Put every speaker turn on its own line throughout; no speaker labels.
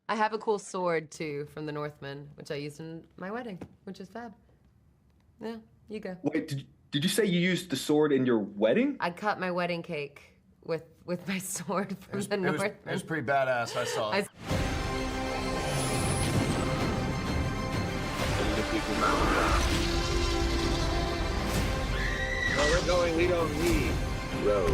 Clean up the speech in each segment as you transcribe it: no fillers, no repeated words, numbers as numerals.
I have a cool sword too from the Northmen, which I used in my wedding, which is fab. Yeah, you go.
Wait, did you say you used the sword in your wedding?
I cut my wedding cake with my sword from the
It was
Northmen.
pretty badass. I saw it.
Where we're going, we don't need roads.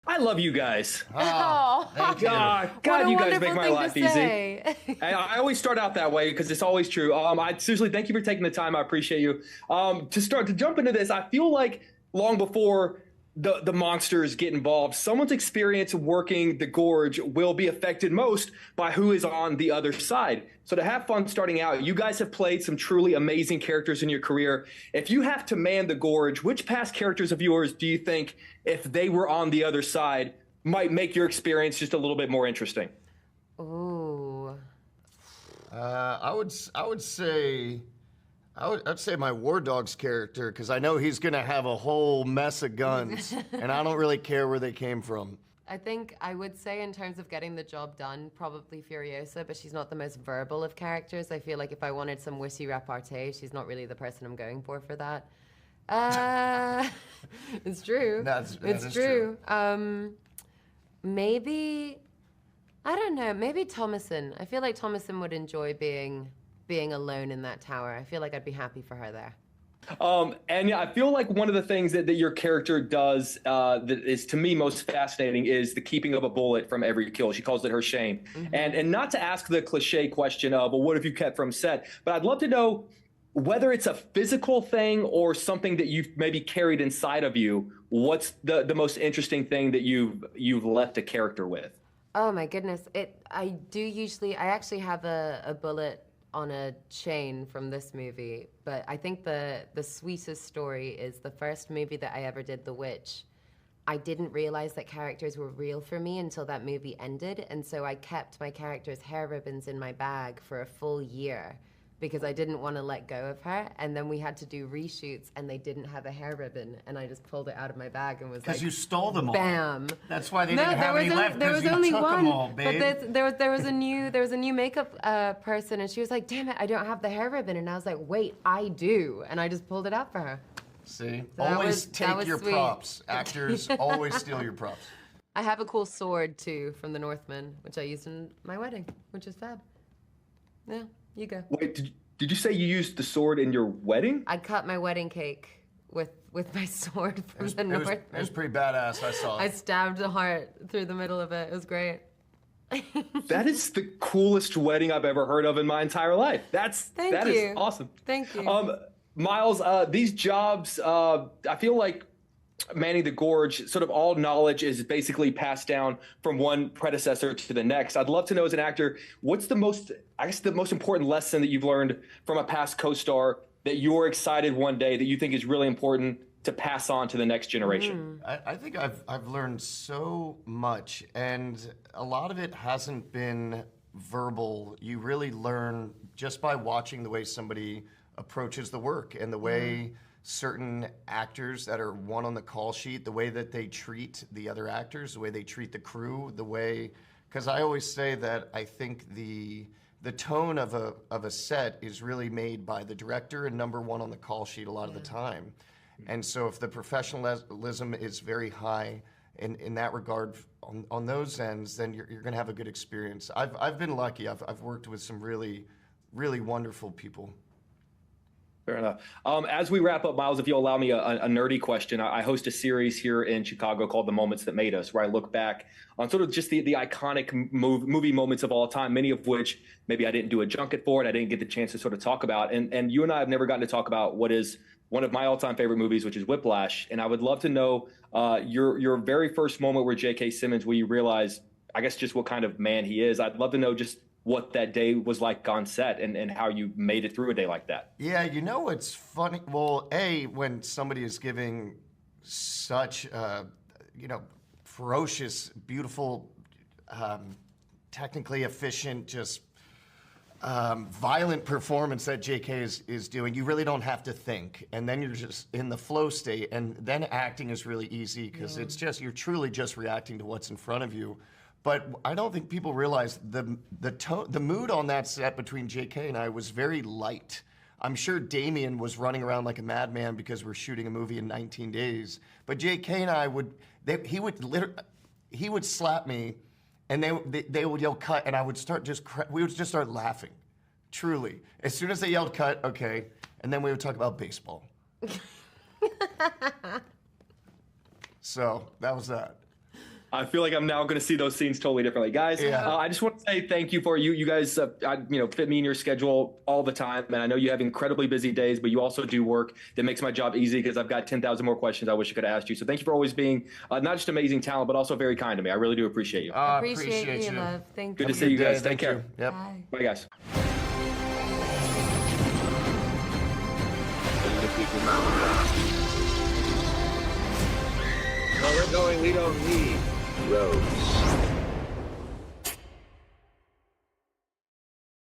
I love you guys.
Oh,
Thank you.
God,
what a
you guys
wonderful
make my
thing
life
to
easy.
say.
I always start out that way because it's always true. I seriously thank you for taking the time. I appreciate you. To jump into this, I feel like long before the monsters get involved, someone's experience working the Gorge will be affected most by who is on the other side. So to have fun starting out, you guys have played some truly amazing characters in your career. If you have to man the Gorge, which past characters of yours do you think, if they were on the other side, might make your experience just a little bit more interesting?
Ooh.
I'd say my War Dogs character, because I know he's gonna have a whole mess of guns, and I don't really care where they came from.
I think I would say in terms of getting the job done, probably Furiosa, but she's not the most verbal of characters. I feel like if I wanted some witty repartee, she's not really the person I'm going for that. It's true. It's true. Maybe, I don't know, maybe Thomason. I feel like Thomason would enjoy being alone in that tower. I feel like I'd be happy for her there.
And yeah, I feel like one of the things that your character does that is to me most fascinating is the keeping of a bullet from every kill. She calls it her shame. And not to ask the cliche question of, well, what have you kept from set? But I'd love to know whether it's a physical thing or something that you've maybe carried inside of you. What's the most interesting thing that you've left a character with?
Oh my goodness. I actually have a bullet on a chain from this movie, but I think the sweetest story is the first movie that I ever did, The Witch. I didn't realize that characters were real for me until that movie ended, and so I kept my character's hair ribbons in my bag for a full year because I didn't want to let go of her. And then we had to do reshoots, and they didn't have a hair ribbon, and I just pulled it out of my bag and was like,
Because you stole them all.
Bam!
That's why they didn't have any left, because you
only
took
one.
them all, babe.
But there was a new makeup person, and she was like, "Damn it, I don't have the hair ribbon." And I was like, "Wait, I do," and I just pulled it out for her.
See?
So
always
that was
take your
sweet.
props. Actors, always steal your props.
I have a cool sword too from the Northmen, which I used in my wedding, which is fab. Yeah, you go.
Wait, did you say you used the sword in your wedding?
I cut my wedding cake with my sword from the Northmen.
It was pretty badass. I saw it.
I stabbed a heart through the middle of it. It was great.
That is the coolest wedding I've ever heard of in my entire life. That is awesome.
Thank you.
Miles, these jobs, I feel like manning the Gorge, sort of all knowledge is basically passed down from one predecessor to the next. I'd love to know as an actor, what's the most important lesson that you've learned from a past co-star that you're excited one day that you think is really important to pass on to the next generation?
I think I've learned so much, and a lot of it hasn't been verbal. You really learn just by watching the way somebody approaches the work and the way certain actors that are one on the call sheet, the way that they treat the other actors, the way they treat the crew, because I always say that I think the tone of a set is really made by the director and number one on the call sheet a lot of the time. And so if the professionalism is very high in that regard on those ends, then you're gonna have a good experience. I've been lucky. I've worked with some really, really wonderful people.
Fair enough. As we wrap up, Miles, if you'll allow me a nerdy question, I host a series here in Chicago called The Moments That Made Us, where I look back on sort of just the iconic movie moments of all time, many of which maybe I didn't do a junket for and I didn't get the chance to sort of talk about. And you and I have never gotten to talk about what is one of my all-time favorite movies, which is Whiplash. And I would love to know your very first moment where J.K. Simmons, where you realize, I guess, just what kind of man he is. I'd love to know just what that day was like on set and how you made it through a day like that.
Yeah, it's funny. Well, when somebody is giving such, ferocious, beautiful, technically efficient, just violent performance that JK is doing, you really don't have to think, and then you're just in the flow state, and then acting is really easy because it's just you're truly just reacting to what's in front of you. But I don't think people realize the mood on that set between JK and I was very light. I'm sure Damien was running around like a madman because we're shooting a movie in 19 days. But JK and I he would slap me. And they would yell cut, and I would start we would just start laughing, truly. As soon as they yelled cut, okay, and then we would talk about baseball. So that was that.
I feel like I'm now going to see those scenes totally differently, guys. I just want to say thank you for you. You guys, fit me in your schedule all the time, and I know you have incredibly busy days, but you also do work that makes my job easy because I've got 10,000 more questions I wish I could have asked you. So thank you for always being not just amazing talent, but also very kind to me. I really do appreciate you.
Appreciate you, love. Thank you.
Good to see you guys. Take care.
Yep.
Bye.
Bye, guys.
Where we're going, we don't need roads.